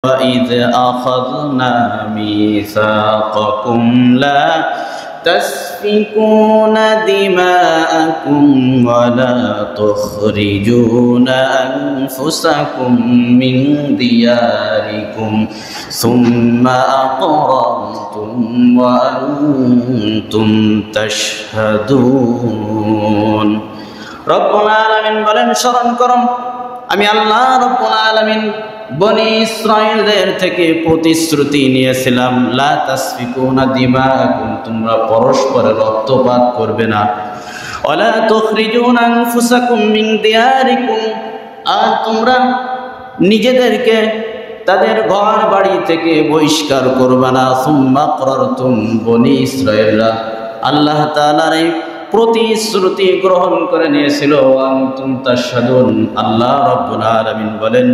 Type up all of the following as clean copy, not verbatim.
وإذ أخذنا ميثاقكم لا تسفكون دماءكم ولا تخرجون أنفسكم من دياركم ثم أقررتم وأنتم تشهدون رب العالمين বলেন স্মরণ করো আমি আল্লাহ রব্বুল আলামিন বনি ইসরাঈলদের থেকে প্রতিশ্রুতি নিয়েছিলাম লা তাসফিকুনা দিমাআকুম তোমরা পরস্পরের রক্তপাত করবে না ওয়ালা তুখরিজুনা আনফুসাকুম মিন দিয়ারিকুম আর তোমরা নিজেদেরকে তাদের ঘর বাড়ি থেকে বহিষ্কার করবে না সুম্মা আকরারতুম বনি ইসরাঈলরা আল্লাহ তাআলার প্রতিশ্রুতি গ্রহণ করে নিয়েছিল আনতুম তাশহাদুন আল্লাহ রাব্বুল আলামিন বলেন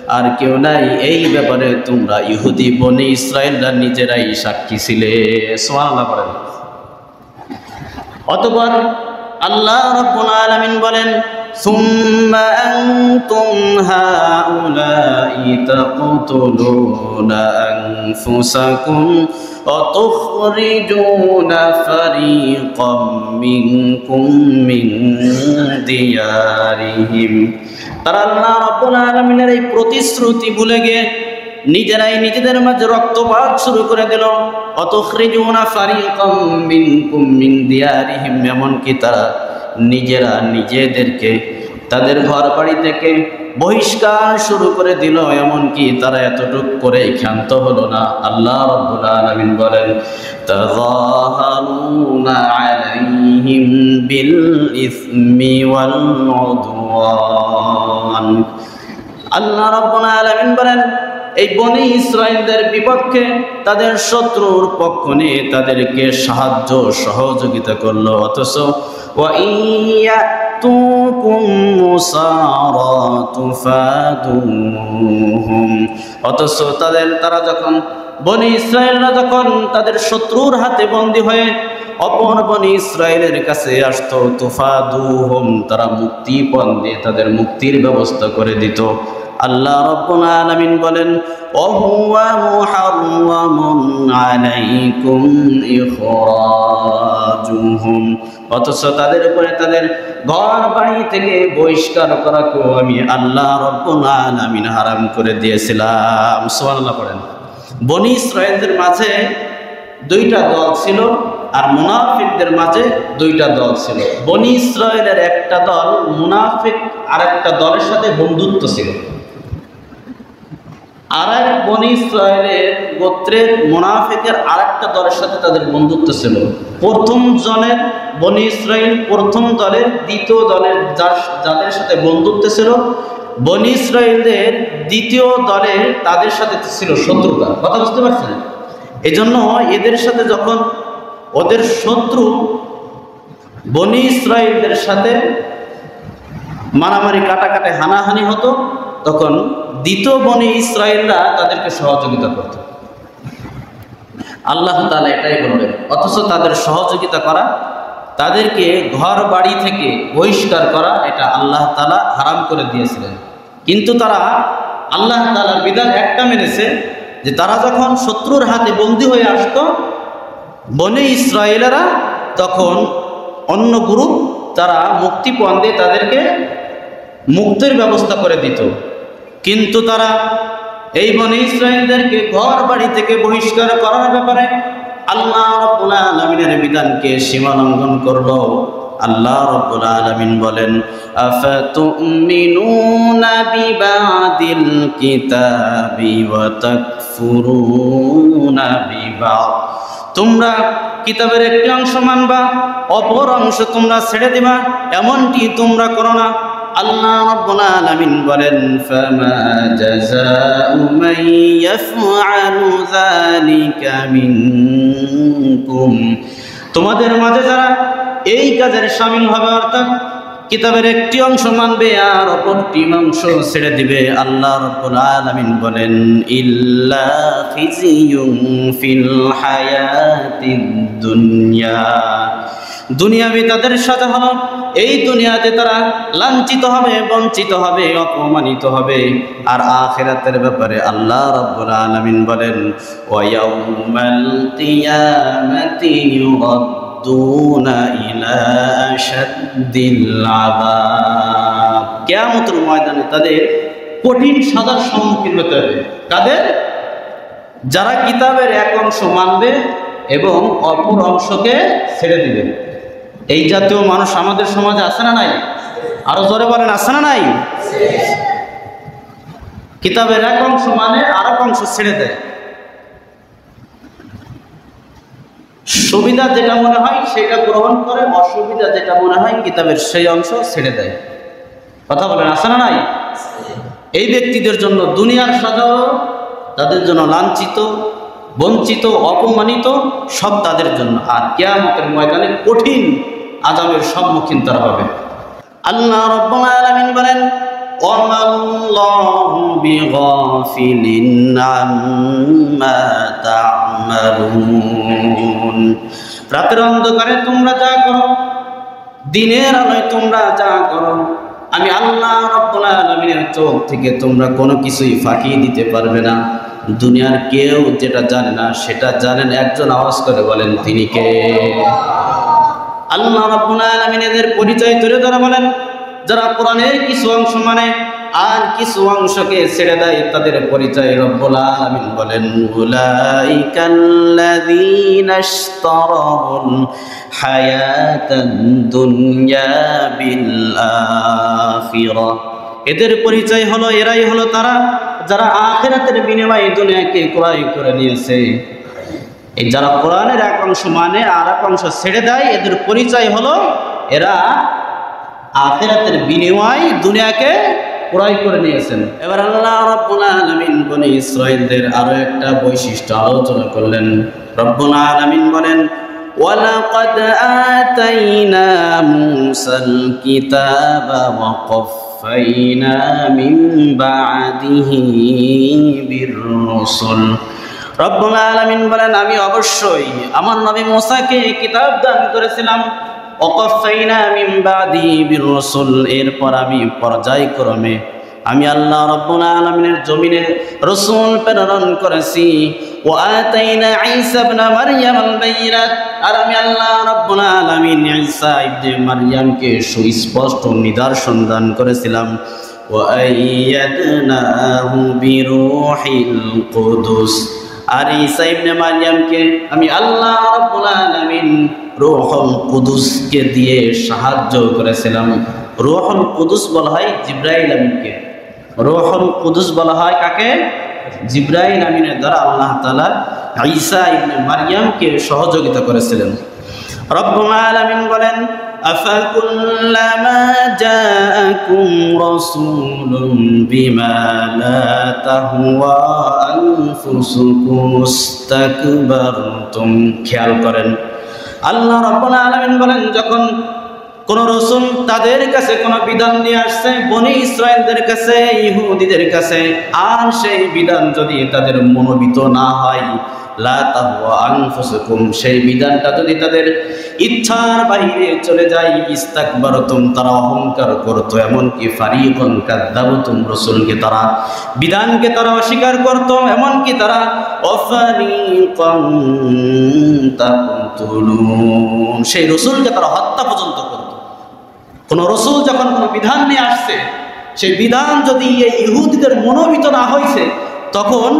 আর কেউ নাই এই ব্যাপারে তোমরা ইহুদি বনি ইসরাঈলরা নিজেরাই সাক্ষী ছিলে সুবহানাল্লাহ বলেন অতঃপর আল্লাহ রাব্বুল আলামিন বলেন সুম্মা আনতুম হাউলাই তাকতুলুনা আনফুসাকুম وتخرجون فريقا منكم من ديارهم তারা আল্লাহ রাব্বুল আলামিনের এই প্রতিশ্রুতি ভুলে গিয়ে নিজেরাই নিজেদের মাঝে রক্তপাত শুরু করে দিল অতুখরিজুনা ফারিকাম মিনকুম মিন দিয়ারিহিম এমনকি তারা নিজেরা নিজেদেরকে তাদের ঘর বাড়ি থেকে বহিষ্কার শুরু করে দিল এমনকি তারা এতটুক করে ক্ষান্ত হলো না আল্লাহ রাব্বুল আলামিন বলেন তাযাহারুনা আলাইহিম বিল ইসমি ওয়াল উদওয়ান আল্লাহ রাব্বুল আলামিন বলেন এই বনি ইসরাঈলদের বিপক্ষে তাদের শত্রুর পক্ষ নিয়ে তাদেরকে সাহায্য সহযোগিতা করলো অথচ ওয়া ইয়াতুকুম মুসারা তুফাদুহুম অথচ তারা যখন বনি ইসরাঈলরা যখন তাদের শত্রুর হাতে বন্দী হয়ে অপর বনি ইসরাঈলের কাছে আসতো তুফাদুহুম তারা মুক্তিপণ দিয়ে তাদের মুক্তির ব্যবস্থা করে দিত আল্লাহ রাব্বুল আলামিন বলেন ওয়া মুহাররামুন আলাইকুম ইখরাজুহুম অথচ তাদের উপরে তাদের ঘর বাড়ি থেকে বহিষ্কার করাকেও আমি আল্লাহ রাব্বুল আলামিন হারাম করে দিয়েছিলাম সুবহানাল্লাহ পড়েন বনি ইসরাঈলদের মাঝে দুইটা দল ছিল আর মুনাফিকদের মাঝে দুইটা দল ছিল বনি ইসরাঈলের একটা দল মুনাফিক আরেকটা দলের সাথে বন্ধুত্ব ছিল আরেক বনি ইসরাঈলের গোত্রের মুনাফিকের আরেকটা দলের সাথে তাদের বন্ধুত্ব ছিল প্রথম জনের বনি ইসরাঈল প্রথম দলের দ্বিতীয় দলের যাদের সাথে বন্ধুত্ব ছিল বনি ইসরাঈলদের দ্বিতীয় দলের তাদের সাথে ছিল শত্রুতা কথা বুঝতে পারছেন এজন্য এদের সাথে যখন ওদের শত্রু বনি ইসরাঈলদের সাথে মারামারি কাটাকাটি হানাহানি হতো তখন দ্বিতীয় বনি ইসরাঈলরা তাদেরকে সহযোগিতা করত আল্লাহ তাআলা এটাই বলবেন অথচ তাদের সহযোগিতা করা তাদেরকে ঘর বাড়ি থেকে বহিষ্কার করা এটা আল্লাহ তাআলা হারাম করে দিয়েছিলেন কিন্তু তারা আল্লাহ তাআলার বিধান একটা মেনেছে যে তারা যখন শত্রুর হাতে বন্দী হয়ে আসতো বনি ইসরাঈলেরা তখন অন্য গ্রুপ তারা মুক্তিপণ দিয়ে তাদেরকে মুক্তির ব্যবস্থা করে দিত কিন্তু তারা এই বনি ইসরাঈলদেরকে ঘর বাড়ি থেকে বহিষ্কার করার ব্যাপারে আল্লাহ রাব্বুল আলামিনের বিধানকে সীমা লঙ্ঘন করলো আল্লাহ রাব্বুল আলামিন বলেন আফাতুমিনুনা বিবাদিল কিতাবি ওয়া তাকফুরুনা বিবাদ তোমরা কিতাবের একটি অংশ মানবা অপর অংশ তোমরা ছেড়ে দিবা এমনটি তোমরা করো না আল্লাহ রাব্বুল আলামিন বলেন ফামা জাযাউ মান ইয়াফআলু যালিকা মিনকুম তোমাদের মাঝে যারা এই কাজের শামিল হবে অর্থাৎ কিতাবের একটি অংশ মানবে আর অপরটি অংশ ছেড়ে দিবে আল্লাহ রাব্বুল আলামিন বলেন ইল্লা খিজিয়ুন ফিল হায়াতিদ দুনিয়া দুনিয়াবি তাদের সাথে হলো এই দুনিয়াতে তারা লাঞ্ছিত হবে, বঞ্চিত হবে, অপমানিত হবে। আর আখিরাতের ব্যাপারে আল্লাহ রাব্বুল আলামিন বলেন, ওয়া ইয়াউমাল কিয়ামাতি ইউরাদ্দুনা ইলা আশাদ্দিল আযাব। কিয়ামতের ময়দানে তাদের কঠিন সাজার সম্মুখীন হতে হবে। কাদের? যারা কিতাবের এক অংশ মানবে এবং অপর অংশকে ছেড়ে দিবে। এই জাতীয় মানুষ আমাদের সমাজে আছে না নাই? আরো জোরে বলেন, আছে না নাই? কিতাবের এক অংশ মানে আর এক অংশ ছেড়ে দেয়। সুবিধা যেটা মনে হয় সেটা গ্রহণ করে, অসুবিধা যেটা মনে হয় কিতাবের সেই অংশ ছেড়ে দেয়। কথা বলেন, আছে না নাই? এই ব্যক্তিদের জন্য দুনিয়ার সাজাও, তাদের জন্য লাঞ্ছিত, বঞ্চিত, অপমানিত সব তাদের জন্য। আর কিয়ামতের ময়দানে কঠিন আযাবের সম্মুখীন তারা হবে। আল্লাহ রাব্বুল আলামিন বলেন, ওয়াল্লাহু বিগাফিলিন আম্মা তা'মালুন। রাতের অন্ধকারে তোমরা যা করো, দিনের আলোয় তোমরা যা করো, আমি আল্লাহ রাব্বুল আলামিনের চোখ থেকে তোমরা কোনো কিছুই ফাঁকি দিতে পারবে না। দুনিয়ার কেউ যেটা জানে না সেটা জানেন একজন। আওয়াজ করে বলেন, তিনি কে? আল্লাহ রাব্বুল আলামিন এদের পরিচয় তুলে ধরে বলেন, যারা কোরআনের কিছু অংশ মানে আর কিছু অংশকে ছেড়ে দেয় তাদের পরিচয় রব্বুল আলামিন বলেন, উলাইকাল্লাযীনা ইশতারাউল হায়াতাদ দুনিয়া বিল আখিরাহ। এদের পরিচয় হলো, এরাই হলো তারা যারা আখিরাতের বিনিময়ে দুনিয়াকে ক্রয় করে নিয়েছে। এই যারা কোরআনের এক অংশ মানে আর এক অংশ ছেড়ে দেয়, এদের পরিচয় হলো এরা আখিরাতের বিনিময়ে দুনিয়াকে ক্রয় করে নিয়েছেন। এবার আল্লাহ রাব্বুল আলামিন বনি ইসরাঈলদের আরো একটা বৈশিষ্ট্য আলোচনা করলেন। রব্বুল আলামিন বলেন, ওয়ালাকাদ আতাইনা মূসাল কিতাবা ওয়া কাফাইনা মিন বা'দিহি বির-রুসুল। রব্বুল আলামিন বলেন, আমি অবশ্যই আমার নবী মুসাকে কিতাব দান করেছিলাম। ওয়াকাফাইনা মিন বা'দিহি বির-রুসুল, এরপর আমি পর্যায়ক্রমে আমি আল্লাহ রাব্বুল আলামিনের জমিনে রাসূল প্রেরণ করেছি। ওয়া আতাইনা ঈসা ইবনে মারইয়াম আল বাইয়িনাত, আর আমি আল্লাহ রাব্বুল আলামিন ঈসা ইবনে মারইয়ামকে সুস্পষ্ট নিদর্শন দান করেছিলাম। ওয়া আইয়াদনাহু বিরূহিল কুদুস, আর ঈসা ইবনে মারইয়ামকে আমি আল্লাহ রাব্বুল আলামিন রূহুল কুদুসকে দিয়ে সাহায্য করেছিলাম। রূহুল কুদুস বলা হয় জিবরাইল আমিনকে। রূহুল কুদুস বলা হয় কাকে? জিবরাইল আমিনের দ্বারা আল্লাহ তাআলা ঈসা ইবনে মারইয়ামকে সহযোগিতা করেছিলেন। রব্বুল আলামিন বলেন, আফাকুল্লামা জাআকুম রাসূলুম বিমা লা তাহওয়া আনফুসুকুম ইসতাকবারতুম। খেয়াল করেন, আল্লাহ রাব্বুল আলামিন বলেন, যখন কোন রাসূল তাদের কাছে কোন বিধান নিয়ে আসছে, বনি ইসরাঈলদের কাছে, ইহুদিদের কাছে, আর সেই বিধান যদি তাদের মনোনীত না হয়, লা তাহওয়া আনফুসুকুম, সেই বিধানটা যদি তাদের ইচ্ছার বাইরে চলে যায়, ইস্তাকবারতুম, তারা অহংকার করতো। এমনকি ফারিকুন কাযযাবতুম, রাসূলকে তারা, বিধানকে তারা অস্বীকার করতো। এমনকি তারা ওয়াফারিকান তাকতুলুন, সেই রাসূলকে তারা হত্যা পর্যন্ত করতো। কোন রাসূল যখন কোন বিধান নিয়ে আসছে, সেই বিধান যদি এই ইহুদিদের মনোনীত না হয়েছে, তখন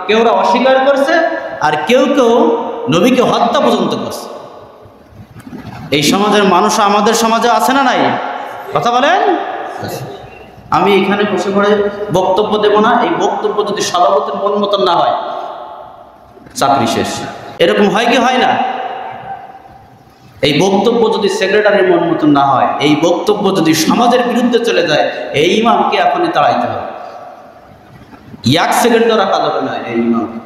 কেউ অস্বীকার করছে, আর কেউ কেউ নবীকে হত্যা পর্যন্ত করছে। এই সমাজের মানুষ আমাদের সমাজে আছে না নাই? কথা বলেন। আমি এখানে বসে পড়ে বক্তব্য দেব না, এই বক্তব্য যদি সভাপতির মন মতন না হয়, চাকরি শেষ। এরকম হয় কি হয় না? এই বক্তব্য যদি সেক্রেটারির মন মতন না হয়, এই বক্তব্য যদি সমাজের বিরুদ্ধে চলে যায়, এই ইমামকে এখনই তাড়াইতে হবে। এক সেকেন্ডও রাখা যাবে না এই ইমামকে।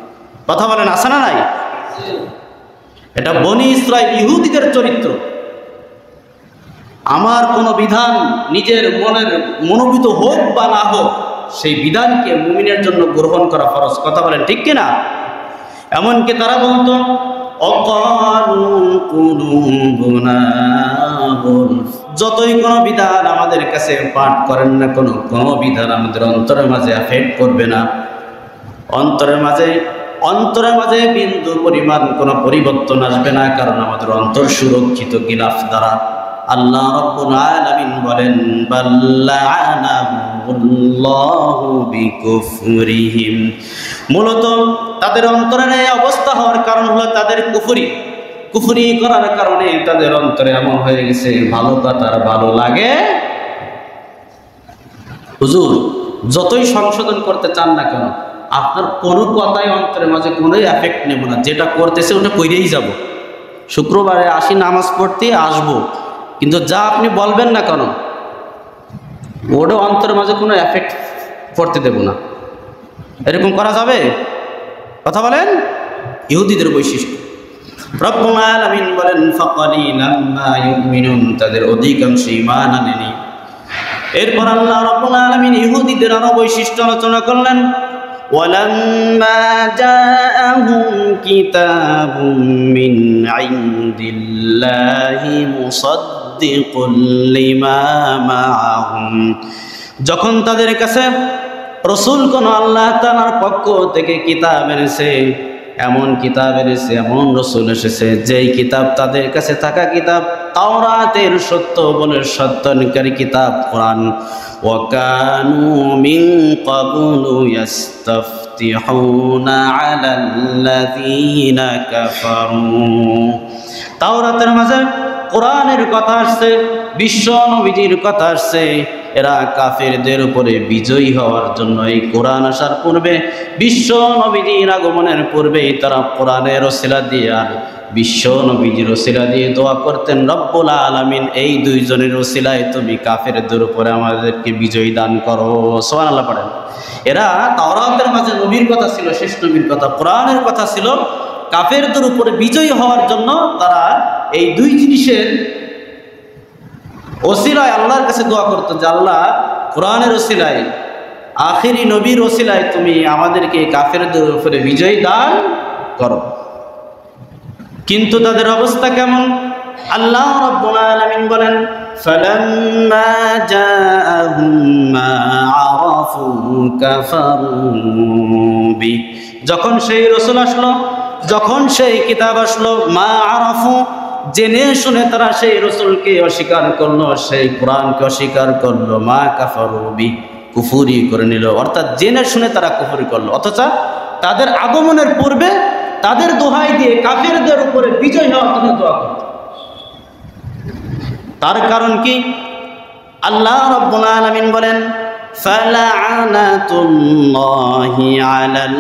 কথা বলেন, আছে না নাই? এটা বনি ইসরাঈল ইহুদিদের চরিত্র। আমার কোনো বিধান নিজের মনের মনোনীত হোক বা না হোক, সেই বিধানকে মুমিনের জন্য গ্রহণ করা ফরজ। কথা বলেন, ঠিক কিনা? এমনকি তারা বলতো, অকালু কুলুবুনা গুলফ, যতই কোনো বিধান আমাদের কাছে পাঠ করেন না, কোনো বিধান আমাদের অন্তরের মাঝে এফেক্ট করবে না। অন্তরের মাঝে বিন্দু পরিমাণ কোনো পরিবর্তন আসবে না, কারণ আমাদের অন্তর সুরক্ষিত গিলাফ দ্বারা। আল্লাহ রাব্বুল আলামিন বলেন বাল্লাহু বিকুফরিহিম, মূলত তাদের অন্তরের এই অবস্থা হওয়ার কারণ হলো তাদের কুফরি করার কারণে তাদের অন্তরে এমন হয়ে গেছে, ভালো কথার ভালো লাগে। হুজুর যতই সংশোধন করতে চান না কেন, আপনার কোনো কথাই অন্তরের মাঝে কোনো এফেক্ট নেব না, যেটা করতেছে ওটা কইরেই যাব। শুক্রবারে আসি নামাজ পড়তে আসবো, কিন্তু যা আপনি বলবেন না কেন ওটা অন্তরের মাঝে কোনো এফেক্ট পড়তে দেব না। এরকম করা যাবে? কথা বলেন। ইহুদিদের বৈশিষ্ট্য। রব্বুল আলামিন বলেন ফাকালিলাম মা ইউমিনুন, তাদের অধিকাংশ ঈমান আনেনি। এরপর আল্লাহ রব্বুল আলামিন ইহুদিদের আরো বৈশিষ্ট্য আলোচনা করলেন। ওয়ালাম্মা জাআহুম কিতাবুম মিন ইনদিল্লাহি মুসাদ্দিকুল লিমা মাআহুম, যখন তাদের কাছে রাসূল কোন আল্লাহ তাআলার পক্ষ থেকে কিতাব এনেছে, এমন কিতাব এনেছে, এমন রাসূল এসেছে যেই কিতাব তাদের কাছে থাকা কিতাব তাওরাতের সত্য বলে সত্যকারী কিতাব কোরআন। ওয়া কানু মিন ক্বাবলু ইস্তাফতিহুনা আলাল্লাযীনা কাফারু, তাওরাতের মাঝে কোরআনের কথা আসছে, বিশ্ব নবীজির কথা আসছে। এরা কাফেরদের উপরে বিজয়ী হওয়ার জন্য এই কোরআন আসার পূর্বে, বিশ্ব নবীজির আগমনের পূর্বেই তারা কোরআনের ওসিলা দিয়ে আর বিশ্ব নবীজির ওসিলা দিয়ে দোয়া করতেন, রব্বুল আলামিন এই দুইজনের ওসিলায় তুমি কাফেরদের উপরে আমাদেরকে বিজয়ী দান করো। সুবহানাল্লাহ পড়েন। এরা তাওরাতের মাঝে নবীর কথা ছিল, শেষ নবীর কথা, কোরআনের কথা ছিল। কাফেরদের উপরে বিজয়ী হওয়ার জন্য তারা এই দুই জিনিসের ওসিলায় আল্লাহর কাছে দোয়া করতো যে আল্লাহ কোরআনের ওসিলায়, আখিরি নবীর ওসিলায় তুমি আমাদেরকে কাফেরদের উপরে বিজয় দান করো। কিন্তু তাদের অবস্থা কেমন? আল্লাহ রাব্বুল আলামিন বলেন ফালাম্মা জাআহুম মা আরাফু কাফারু বি, যখন সেই রাসূল আসলো, যখন সেই কিতাব আসলো, মা আরাফু জেনে শুনে তারা সেই রাসূলকে অস্বীকার করলো, সেই কোরআনকে অস্বীকার করলো, মা কাফারু বি কুফরি করে নিল, অর্থাৎ জেনে শুনে তারা কুফরি করলো। অথচ তাদের আগমনের পূর্বে তাদের দোহাই দিয়ে কাফেরদের উপরে বিজয় হওয়ার জন্য দোয়া করত। তার কারণ কি? আল্লাহ রাব্বুল আলামিন বলেন ফালা'নাতুল্লাহি আলাল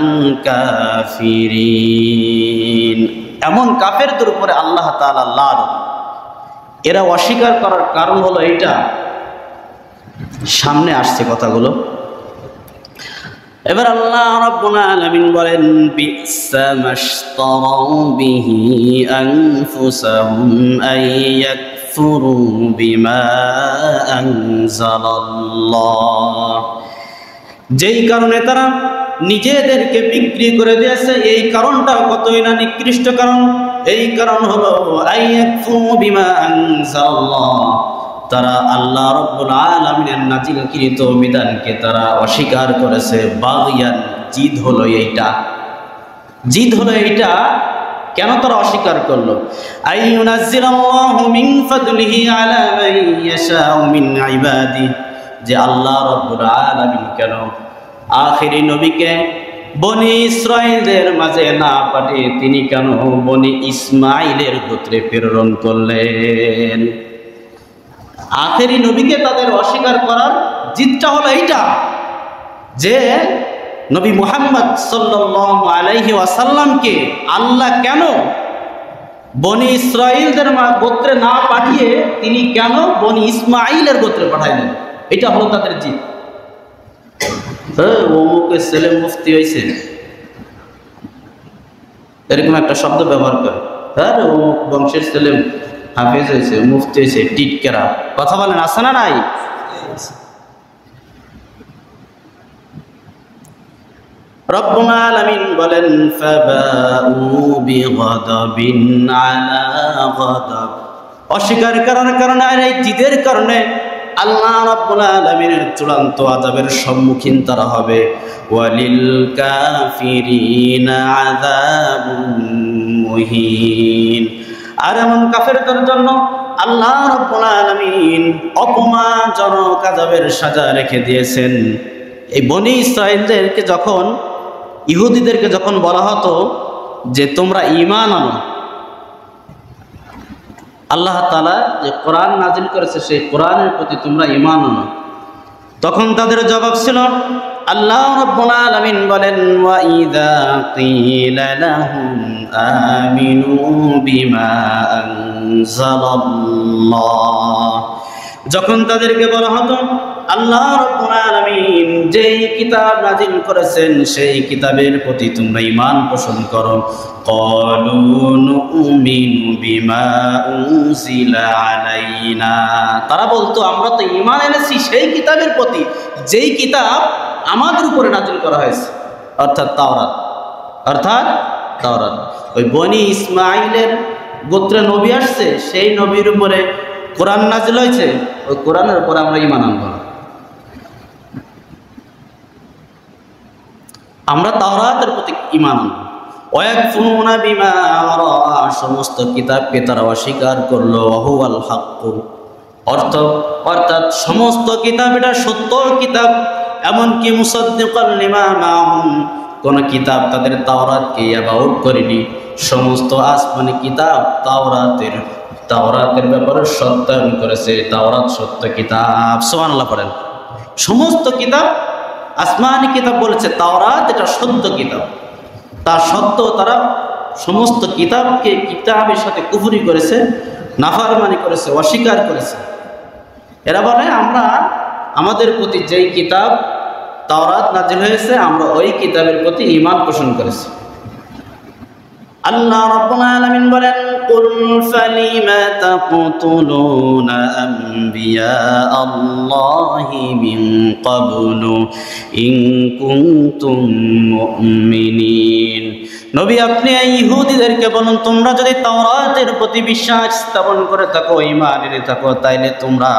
কাফিরিন, এমন কাফেরদের উপরে আল্লাহ তাআলা লানত। এরা অস্বীকার করার কারণ হলো এইটা, সামনে আসছে কথাগুলো। এবার আল্লাহ রাব্বুল আলামিন বলেন বি'সা মাশতারাউ বিহি আনফুসাহুম আইয়াকফুরু বিমা আনজালাল্লাহ, যেই কারণে তারা নিজেদেরকে বিক্রি করে দিয়েছে, এই কারণটা কতই না নিকৃষ্ট কারণ। এই কারণ হলো আইয়াকফুরু বিমা আনজালাল্লাহ, তারা আল্লাহ রাব্বুল আলামিনের নাজিলকৃত বিধানকে তারা অস্বীকার করেছে। বাগিয়ান, জিদ হলো এইটা, জিদ হলো এইটা। কেন তারা অস্বীকার করলো? আইয়ুনাজ্জিলাল্লাহু মিন ফাদলিহি আলা মান ইয়াশাউ মিন ইবাদিহি, যে আল্লাহ রাব্বুল আলামিন কেন আখিরি নবীকে বনি ইসরাঈলদের মাঝে না পাঠিয়ে তিনি কেন বনি ইসমাঈলের গোত্রে প্রেরণ করলেন? আখেরি নবীকে তাদের অস্বীকার করার জিদটা হলো এইটা, যে নবী মুহাম্মদ সাল্লাল্লাহু আলাইহি ওয়াসাল্লামকে আল্লাহ কেন বনি ইসরাঈলদের গোত্রে না পাঠিয়ে তিনি কেন বনি ইসমাঈলের গোত্রে পাঠাইলেন, এটা হলো তাদের জিদ। অমুকের ছেলে মুফতি হয়েছে, এরকম একটা শব্দ ব্যবহার করে। অমুক বংশের ছেলে হাফেজ হয়েছে, মুফতি হয়েছে, টিটকেরা। কথা বলেন, আছে না নাই? রব্বুল আলামিন বলেন ফাবাউ বিগাদাবিন আলা গাদাব, অস্বীকার করার কারণে আর এই জিদের কারণে আল্লাহ রাব্বুল আলামিনের চূড়ান্ত আযাবের সম্মুখীন তারা হবে। ওয়ালিল কাফিরিনা আযাবুন মুহিন। আর এমন কাফেরদের জন্য আল্লাহ রাব্বুল আলামিন অপমানজনক আযাবের সাজা রেখে দিয়েছেন। এই বনী ইসরাঈলদেরকে যখন, ইহুদিদেরকে যখন বলা হতো যে তোমরা ঈমান আনো, আল্লাহ তাআলা যে কোরআন নাজিল করেছে সেই কোরআনের প্রতি তোমরা ঈমান আনো, তখন তাদের জবাব ছিল, আল্লাহ রাব্বুল আলামিন বলেন, ওয়া ইযা কিলা লাহুম আমিনু বিমা আনজালাল্লাহ, যখন তাদেরকে বলা হতো আল্লাহ রাব্বুল আলামিন যেই কিতাব নাজিল করেছেন সেই কিতাবের প্রতি তোমরা ঈমান পোষণ করো, ক্বালু নুমিনু বিমা উনজিলা আলাইনা, তারা বলতো আমরা তো ঈমান এনেছি সেই কিতাবের প্রতি যেই কিতাব আমাদের উপরে নাজিল করা হয়েছে, অর্থাৎ তাওরাত। ওই বনী ইসমাঈলের গোত্রে নবী আসছে, সেই নবীর উপরে কোরআন নাজিল হয়েছে, ওই কোরআনের উপরে আমরা ঈমান আনবো না। আমরা তাওরাতের প্রতি ঈমান আনবো। ওয়ায়াকফুরুনা বিমা ওয়ারা, সমস্ত কিতাবকে তারা অস্বীকার করলো। ওয়াহুয়াল হাক্কু, অর্থাৎ সমস্ত কিতাব এটা সত্য কিতাব। এমনকি মুসাদ্দিকাল লিমা মাহুম, কোন কিতাব তাদের তাওরাতকে অ্যাবাউট করেনি। সমস্ত আসমানি কিতাব তাওরাতের ব্যাপারে সত্যায়ন করেছে। তাওরাত সত্য কিতাব, সুবহানাল্লাহ পড়েন। সমস্ত কিতাব, আসমানি কিতাব বলেছে তাওরাত এটা সত্য কিতাব, তা সত্ত্বেও তারা সমস্ত কিতাবকে কিতাবের সাথে কুফরি করেছে, নাফরমানি করেছে, অস্বীকার করেছে। এরা বলে আমরা আমাদের প্রতি যেই কিতাব তাওরাত নাজিল হয়েছে আমরা ওই কিতাবের প্রতি ঈমান পোষণ করেছি। আল্লাহ রাব্বুল আলামিন বলেন, কুল ফালিমা তাকতুলুনা আমবিয়া আল্লাহি মিন ক্বাবলু ইন কুনতুম মুমিনিন। নবী আপনি এই ইহুদিদেরকে বলুন, তোমরা যদি তাওরাতের প্রতি বিশ্বাস স্থাপন করে থাকো, ঈমান এনে থাকো, তাইলে তোমরা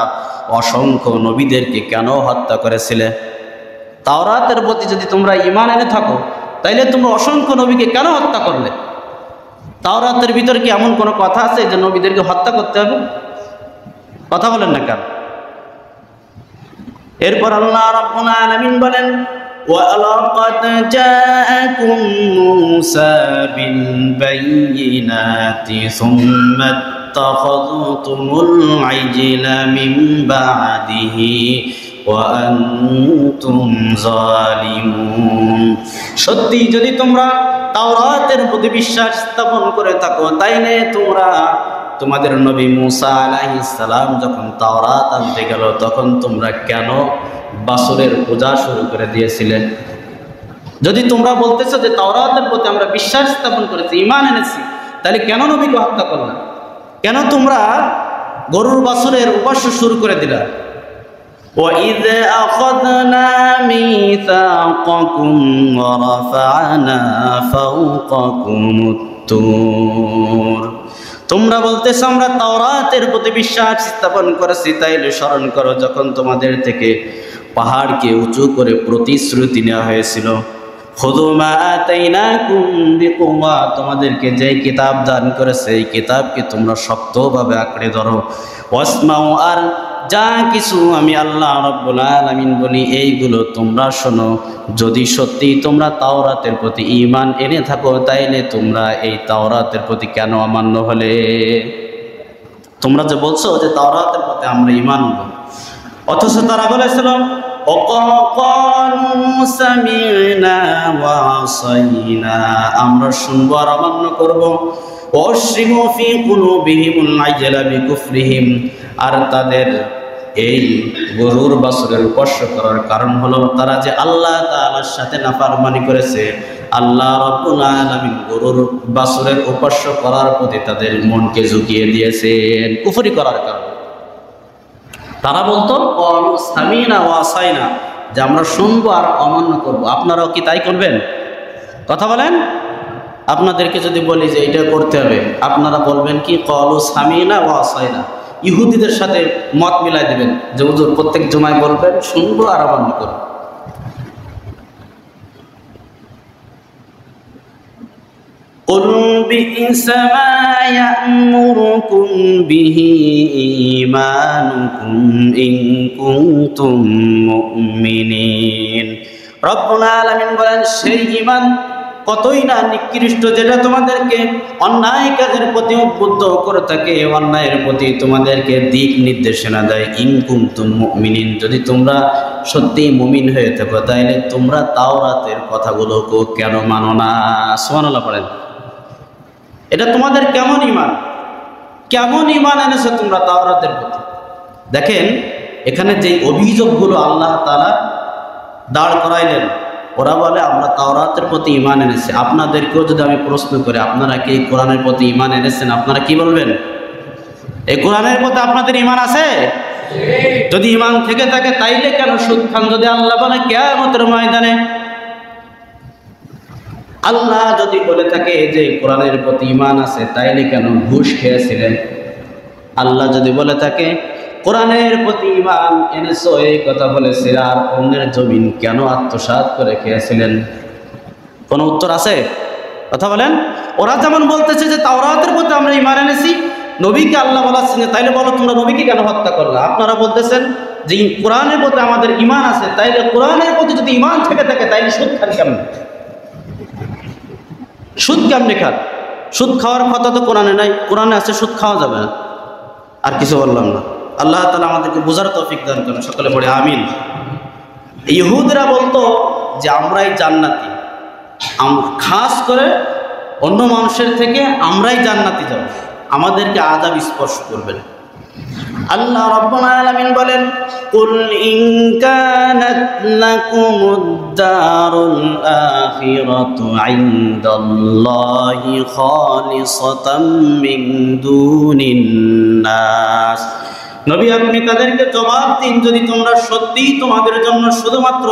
অসংখ্য নবীদেরকে কেন হত্যা করেছিলে? তাওরাতের প্রতি যদি তোমরা ঈমান এনে থাকো তাইলে তোমরা অসংখ্য নবীকে কেন হত্যা করলে? তাওরাতের ভিতর কি এমন কোনো কথা আছে যে নবীদেরকে হত্যা করতে হবে? কথা বলেন না কেন? এরপর আল্লাহ রাব্বুল আলামিন বলেন, وَلَقَدْ جَاءَكُمْ مُوسَى بِالْبَيِّنَاتِ ثُمَّ اتَّخَذْتُمُ الْعِجْلَ مِنْ بَعْدِهِ وَأَنْتُمْ ظَالِمُونَ। সত্যি যদি তোমরা তাওরাতের প্রতি বিশ্বাস স্থাপন করে থাকো তাইলে তোমরা তোমাদের নবী মুসা আলাইহিস সালাম যখন তাওরাত আনতে গেল তখন তোমরা কেন বাছুরের পূজা শুরু করে দিয়েছিলে? যদি তোমরা বলতেছো যে তাওরাতের প্রতি আমরা বিশ্বাস স্থাপন করেছি, ঈমান এনেছি, তাহলে কেন নবীকে হত্যা করলা? কেন তোমরা গরুর বাছুরের উপাস্য শুরু করে দিলা? وَإِذْ أَخَذْنَا مِيثَاقَكُمْ وَرَفَعْنَا فَوْقَكُمُ الطُّورَ। তোমরা বলতেছো আমরা তাওরাতের প্রতি বিশ্বাস স্থাপন করেছি, তাইলে স্মরণ করো যখন তোমাদের থেকে পাহাড়কে উঁচু করে প্রতিশ্রুতি নেওয়া হয়েছিল, খুযু মা আতাইনাকুম বিকুওয়া, তোমাদেরকে যে কিতাব দান করেছে এই কিতাবকে তোমরা শক্তভাবে আঁকড়ে ধরো। ওয়াসমাউ, আর যা কিছু আমি আল্লাহ রাব্বুল আলামিন বলি এইগুলো তোমরা শোনো। যদি সত্যি তোমরা তাওরাতের প্রতি ঈমান এনে থাকো তাইলে তোমরা এই তাওরাতের প্রতি কেন অমান্য হলে? তোমরা যে বলছো যে তাওরাতের প্রতি আমরা ঈমান আনবো, অথচ তারা বলেছিল সামি'না ওয়া আসাইনা, আমরা শুনবো আর অমান্য করবো। ওয়াশরিবু ফি কুলুবিহিমুল আজলা বিকুফরিহিম, আর তাদের এই গরুর বাছুরের উপাস্য করার কারণ হলো তারা যে আল্লাহ তাআলার সাথে নাফরমানি করেছে। আল্লাহ রাব্বুল আলামিন গরুর বাছুরের উপাস্য করার প্রতি তাদের মনকে ঝুঁকিয়ে দিয়েছেন কুফরি করার কারণে। তারা বলতো ক্বালু সামি'না ওয়া আসাইনা, যে আমরা শুনবো আর অমান্য করবো। আপনারাও কি তাই করবেন? কথা বলেন। আপনাদেরকে যদি বলি যে এটা করতে হবে, আপনারা বলবেন কি ক্বালু সামিনা ওয়া আসাইনা, ইহুদিদের সাথে মত মিলাই দিবেন যে হুজুর প্রত্যেক জুমায় বলবেন, শুনবো আর আমল করব। قُلْ بِئْسَ مَا يَأْمُرُكُمْ بِهِ إِيمَانُكُمْ إِن كُنتُم مُؤْمِنِينَ। রব্বুল আলামিন বলেন, সেই ঈমান কতই না নিকৃষ্ট যেটা তোমাদেরকে অন্যায় কাজের প্রতি উদ্বুদ্ধ করে থাকে, অন্যায়ের প্রতি তোমাদেরকে দিক নির্দেশনা দেয়। ইন কুনতুম মুমিনিন, যদি তোমরা সত্যি মুমিন হয়ে থাকো তাইলে তোমরা তাওরাতের কথাগুলোকে কেন মানো না? সুবহানাল্লাহ পড়েন। এটা তোমাদের কেমন ঈমান, কেমন ঈমান এনেছো তোমরা তাওরাতের প্রতি? দেখেন এখানে যে অভিযোগগুলো আল্লাহ তাআলা দাঁড় করাইলেন, ওরা বলে আমরা তাওরাতের প্রতি ঈমান এনেছি। আপনাদেরকেও যদি আমি প্রশ্ন করি, আপনারা কি কোরআনের প্রতি ঈমান এনেছেন? আপনারা কি বলবেন? এই কোরআনের প্রতি আপনাদের ঈমান আছে? যদি ঈমান থেকে থাকে তাইলে কেন সুদ খান? যদি আল্লাহ বলে কিয়ামতের ময়দানে, আল্লাহ যদি বলে থাকে যে কোরআনের প্রতি ঈমান আছে, তাইলে কেন ঘুষ খেয়েছিলেন? আল্লাহ যদি বলে থাকে কোরআনের প্রতি ঈমান এনেছো, এই কথা বলেছে, আর অন্যের জমিন কেন আত্মসাৎ করে খেয়েছিলেন? কোনো উত্তর আছে? কথা বলেন। ওরা যেমন বলতেছে যে তাওরাতের প্রতি আমরা ঈমান এনেছি, নবীকে আল্লাহ বলাচ্ছেন, তাইলে বলো তোমরা নবীকে কেন হত্যা করলা? আপনারা বলতেছেন যে কোরআনের প্রতি আমাদের ঈমান আছে, তাইলে কোরআনের প্রতি যদি ঈমান থেকে থাকে তাইলে সুদ খান কেমন? সুদ কেমনে খান? সুদ খাওয়ার কথা তো কোরআনে নাই, কোরআনে আছে সুদ খাওয়া যাবে না। আর কিছু বললাম না। আল্লাহ তাআলা আমাদেরকে বোঝার তৌফিক দান করেন, সকলে পড়ে আমিন। ইহুদিরা বলতো যে আমরাই জান্নাতি, খাস করে অন্য মানুষের থেকে আমরাই জান্নাতি যাব, আমাদেরকে আযাব স্পর্শ করবে না। আল্লাহ রাব্বুল আলামিন বলেন, কুল ইন কানাত লাকুমুদ দারুল আখিরাতু ইনদাল্লাহি খালিসাতাম মিন দুনিন নাস। নবী আপনি তাদেরকে জবাব দিন, যদি তোমরা সত্যি তোমাদের জন্য শুধুমাত্র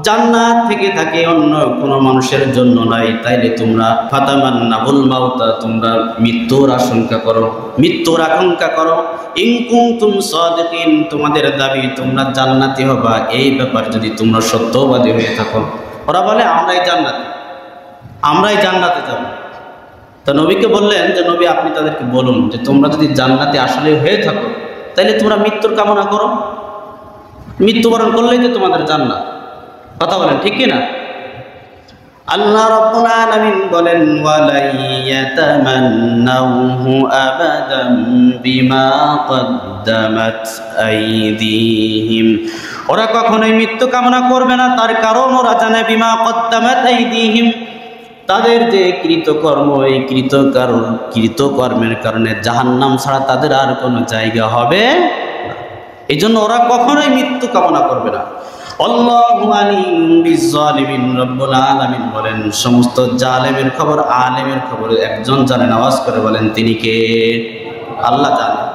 জান্নাত থেকে থাকে, অন্য কোনো মানুষের জন্য নাই, তাইলে তোমরা ফাতামান্নাউল মাউতা, তোমরা মৃত্যুর আশঙ্কা করো, মৃত্যুর আকাঙ্ক্ষা করো। ইন কুনতুম সাদিকিন, তোমাদের দাবি তোমরা জান্নাতি হবা, এই ব্যাপার যদি তোমরা সত্যবাদী হয়ে থাকো। ওরা বলে আমরাই জান্নাতি, আমরাই জান্নাতে যাব। তো নবীকে বললেন যে নবী আপনি তাদেরকে বলুন যে তোমরা যদি জান্নাতি আসলে হয়ে থাকো তাইলে তোমরা মৃত্যুর কামনা করো, মৃত্যুবরণ করলেই তো তোমাদের জান্নাত। কথা বলেন ঠিক কি না? আল্লাহ রাব্বুল আলামিন বলেন, ওয়ালা ইয়াতামান্নাহু আবাদান বিমা কদ্দামাত আইদিহিম, ওরা কখনোই মৃত্যু কামনা করবে না, তার কারণ ওরা জানে বিমা কদ্দামাত আইদিহিম, তাদের যে কৃতকর্ম, এই কৃতকর্মের কারণে জাহান্নাম ছাড়া তাদের আর কোনো জায়গা হবে না। এই জন্য ওরা কখনোই মৃত্যু কামনা করবে না। আল্লাহু আলিম বিজ্জালিমিন, রব্বুল আলামিন বলেন সমস্ত জালেমের খবর আলেমের খবর একজন জানেন, আওয়াজ করে বলেন তিনি কে? আল্লাহ জানেন।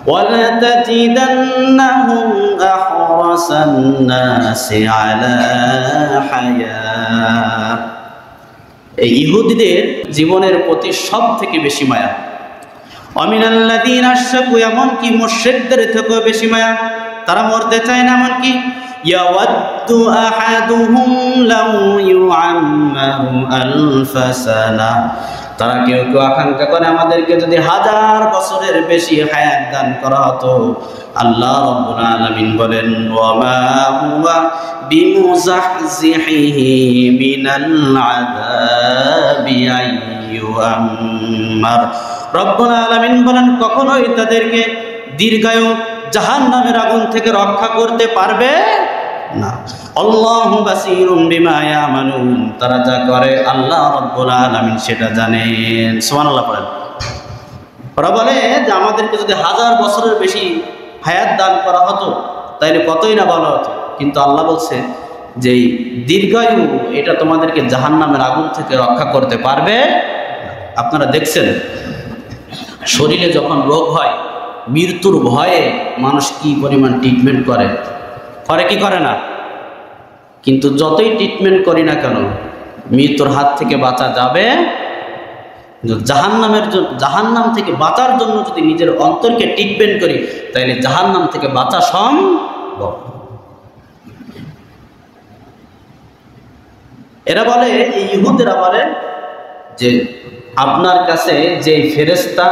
ওয়ালা তাজিদান্নাহুম আহরাসান নাসি আলা হায়া, এই ইহুদিদের জীবনের প্রতি সব থেকে বেশি মায়া। অমিনাল্লাযীনা আশরাকু, এমনকি মুশরিকদের থেকেও বেশি মায়া, তারা মরতে চায় না। এমনকি ইয়াওয়াদ্দু আহাদুহুম লাউ ইউআম্মারু আলফা সানা, তারা কেউ কেউ আকাঙ্ক্ষা করে আমাদেরকে যদি 1000 বছরের বেশি হায়াত দান করা হতো। আল্লাহ রাব্বুল আলামিন বলেন, ওয়া মা হুয়া বিমুযাহজিহি মিনাল আযাবি আইয়ুআম্মার, রব্বুল আলামিন বলেন কখনোই তাদেরকে দীর্ঘায়ু জাহান্নামের আগুন থেকে রক্ষা করতে পারবে না। আল্লাহু বাসীরুম বিমা ইয়ামালুন, তারা যা করে আল্লাহ রাব্বুল আলামিন সেটা জানেন। সুবহানাল্লাহ পড়েন। ওরা বলে যে আমাদেরকে যদি 1000 বছরের বেশি হায়াত দান করা হতো তাইলে কতই না ভালো হতো, কিন্তু আল্লাহ বলছে যে দীর্ঘায়ু এটা তোমাদেরকে জাহান্নামের আগুন থেকে রক্ষা করতে পারবে। আপনারা দেখছেন শরীরে যখন রোগ হয়, মৃত্যুর ভয়ে মানুষ কি পরিমাণ ট্রিটমেন্ট করে কি করে না? কিন্তু যতই ট্রিটমেন্ট করি না কেন মৃত্যুর হাত থেকে বাঁচা যাবে জাহান্নাম থেকে বাঁচার জন্য যদি নিজের অন্তরকে ট্রিটমেন্ট করি তাহলে জাহান্নাম থেকে বাঁচা সম্ভব। এরা বলে, এই ইহুদিরা বলে যে আপনার কাছে যে ফেরেশতা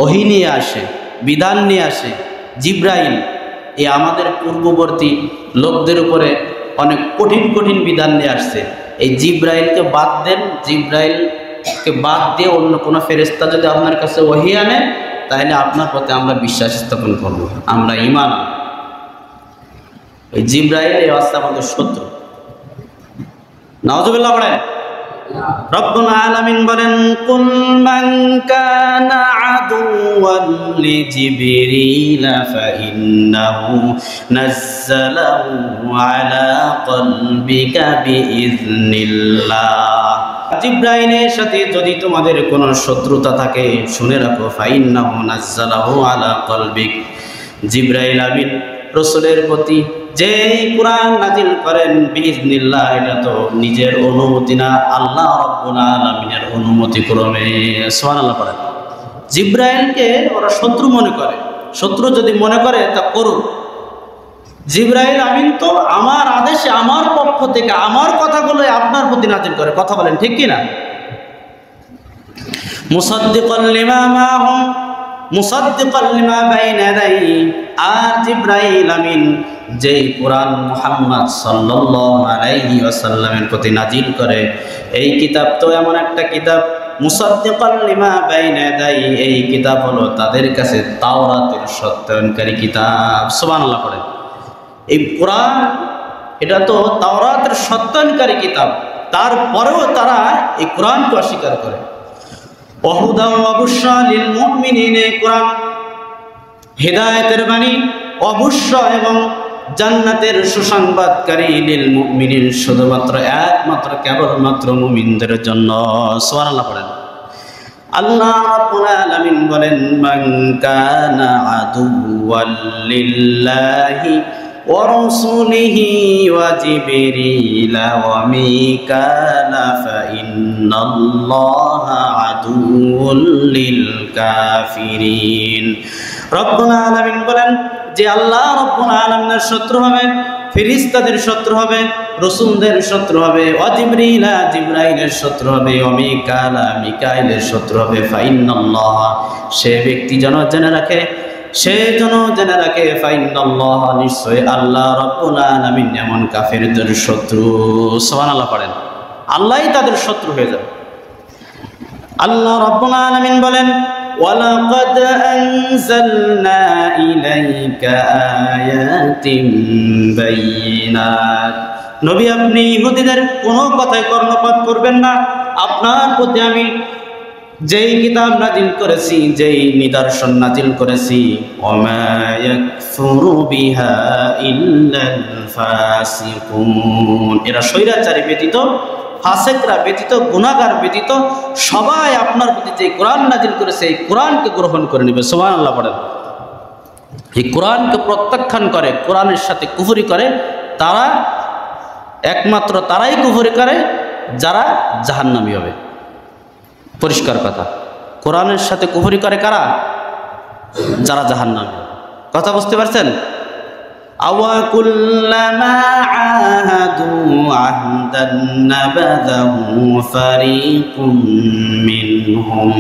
ওহী নিয়ে আসে, বিধান নিয়ে আসে, জিব্রাইল, এ আমাদের পূর্ববর্তী লোকদের উপরে অনেক কঠিন কঠিন বিধান নিয়ে আসছে, এই জিব্রাইলকে বাদ দেন, জিব্রাইলকে বাদ দিয়ে অন্য কোনো ফেরেশতা যদি আপনার কাছে ওহী আনে তাহলে আপনার প্রতি আমরা বিশ্বাস স্থাপন করব, আমরা ঈমান আনব। ওই জিব্রাইল এই অবস্থা আমাদের শত্রু। নাউযুবিল্লাহ বলেন। রব্বুল আলামিন বলেন, কুল মান কানা আদুওয়ান লিজিবরিল ফাইন্নাহু নাযালাহু আলা কলবিকা বিইযনিল্লাহ। জিবরাইলের সাথে যদি তোমাদের কোনো শত্রুতা থাকে শুনে রাখো, ফাইন্নাহু নাযালাহু আলা কলবিক, জিবরাইল আমিন রাসূলের প্রতি যে কুরআন নাজিল করেন বিইজনিল্লাহ, এটা তো নিজের অনুমতি না, আল্লাহ রাব্বুল আলামিনের অনুমতি ক্রমে। সুবহানাল্লাহ পড়েন। জিবরাইলকে ওরা শত্রু মনে করে, শত্রু যদি মনে করে তা করুক। জিবরাইল আমিন তো আমার আদেশে, আমার পক্ষ থেকে আমার কথাগুলো আপনার প্রতি নাজিল করে, কথা বলেন ঠিক কি না? মুসাদ্দিকাল লিমা মাহুম মুসাদ্দিকাল লিমা বাইনা ইয়াদাইহি। আর জিবরাইল আমিন যেই কোরআন মুহাম্মদ সাল্লাল্লাহু আলাইহি ওয়াসাল্লামের প্রতি নাজিল করে, এই কিতাব তো এমন একটা কিতাব, মুসাদ্দিকাল লিমা বাইনা ইয়াদাইহি, এই কিতাব হলো তাদের কাছে তাওরাতের সত্যায়নকারী কিতাব। সুবহানাল্লাহ পড়েন। এই কোরআন এটা তো তাওরাতের সত্যায়নকারী কিতাব, তারপরেও তারা এই কোরআনকে অস্বীকার করে। ওয়াহুদা ওয়া বুশরা লিল মুমিনিন, কোরআন হেদায়েতের বাণী, অবশ্য এবং জান্নাতের সুসংবাদকারী, লিল মুমিনিন শুধুমাত্র একমাত্র কেবলমাত্র মুমিনদের জন্য। সুবহানাল্লাহ পড়েন। আল্লাহ রাব্বুল আলামিন বলেন, মান কানা আদুওয়াল লিল্লাহি ওয়া রাসূলিহি ওয়া জিবরিল ওয়া মিকালা ফাইন্নাল্লাহা আদুউল লিল কাফিরিন। রব্বুল আলামিন বলেন যে আল্লাহ রব্বুল আলামিনের শত্রু হবে, ফেরেশতাদের শত্রু হবে, রাসূলদের শত্রু হবে, ওয়া জিবরিলা, জিবরাইলের শত্রু হবে, ওয়া মিকালা, মিকাইলের শত্রু হবে। ফাইন্নাল্লাহ, সে ব্যক্তি যেন জেনে রাখে, ফাইন্নাল্লাহ, নিশ্চয় আল্লাহ রব্বুল আলামিন এমন কাফেরদের শত্রু। সুবহানাল্লাহ পড়েন। আল্লাহই তাদের শত্রু হয়ে যাবে। আল্লাহ রব্বুল আলামিন বলেন, ওয়ালাকাদ আনজালনা ইলাইকা আয়াতিন বাইয়িনাত। নবী, আপনি ইহুদিদের কোনো কথায় কর্ণপাত করবেন না। আপনার প্রতি আমি যেই কিতাব নাজিল করেছি, যেই নিদর্শন নাজিল করেছি, ওমা ইয়াকফুরু বিহা ইল্লাল ফাসিকুন, এরা স্বৈরাচারী ব্যতীত, ফাসিকরা ব্যতীত, গুনাহগার ব্যতীত সবাই আপনার প্রতি যে কোরআন নাজিল করেছে এই কোরআনকে গ্রহণ করে নেবে। সুবহানাল্লাহ পড়েন। এই কোরআনকে প্রত্যাখ্যান করে, কোরআনের সাথে কুফরি করে, তারা একমাত্র তারাই কুফরি করে যারা জাহান্নামী হবে। পরিষ্কার কথা, কোরআনের সাথে কুফরি করে কারা? যারা জাহান্নামী। কথা বুঝতে পারছেন? আওয়া কুল্লামা আহাদু আহদান নাবাযাহু ফারিকুম মিনহুম।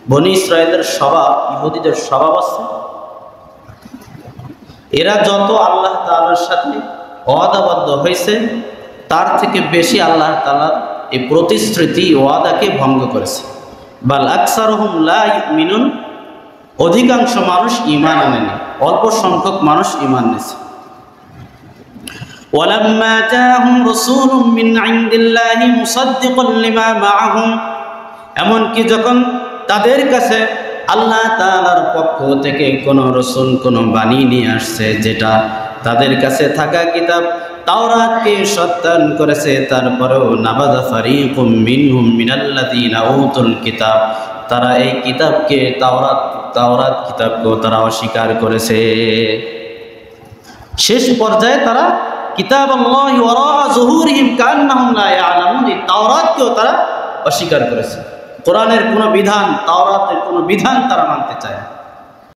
বনী ইসরাঈলের স্বভাব, ইহুদিদের স্বভাব আছে, এরা যত আল্লাহ তাআলার সাথে ওয়াদাবদ্ধ হয়েছে তার থেকে বেশি আল্লাহ তাআলার এই প্রতিশ্রুতি ওয়াদাকে ভঙ্গ করেছে। বাল আকসারুহুম লা ইউমিনুন, অধিকাংশ মানুষ ঈমান আনেনি, অল্প সংখ্যক মানুষ ঈমান এনেছে। ওয়ালাম্মা জাআহুম রাসূলুম মিন ইনদিল্লাহি মুসাদ্দিকুন লিমা মাআহুম, এমনকি যখন তাদের কাছে আল্লাহ তাআলার পক্ষ থেকে কোনো রাসূল, কোনো বাণী নিয়ে আসছে যেটা তাদের কাছে থাকা কিতাব তাওরাতকে সত্যায়ন করেছে, তারপরেও নাবাযা ফারিকুম মিনহুম মিনাল্লাযীনা উতুল কিতাব, তারা এই কিতাবকে, তাওরাত কিতাবকেও তারা অস্বীকার করেছে। শেষ পর্যায়ে তারা কিতাবাল্লাহি ওয়ারা যুহুরিহিম কান্নাহুম লা ইয়ালামুন, এই তাওরাতকেও তারা অস্বীকার করেছে, কোরআনের কোনো বিধান, তাওরাতের কোনো বিধান তারা মানতে চায় না।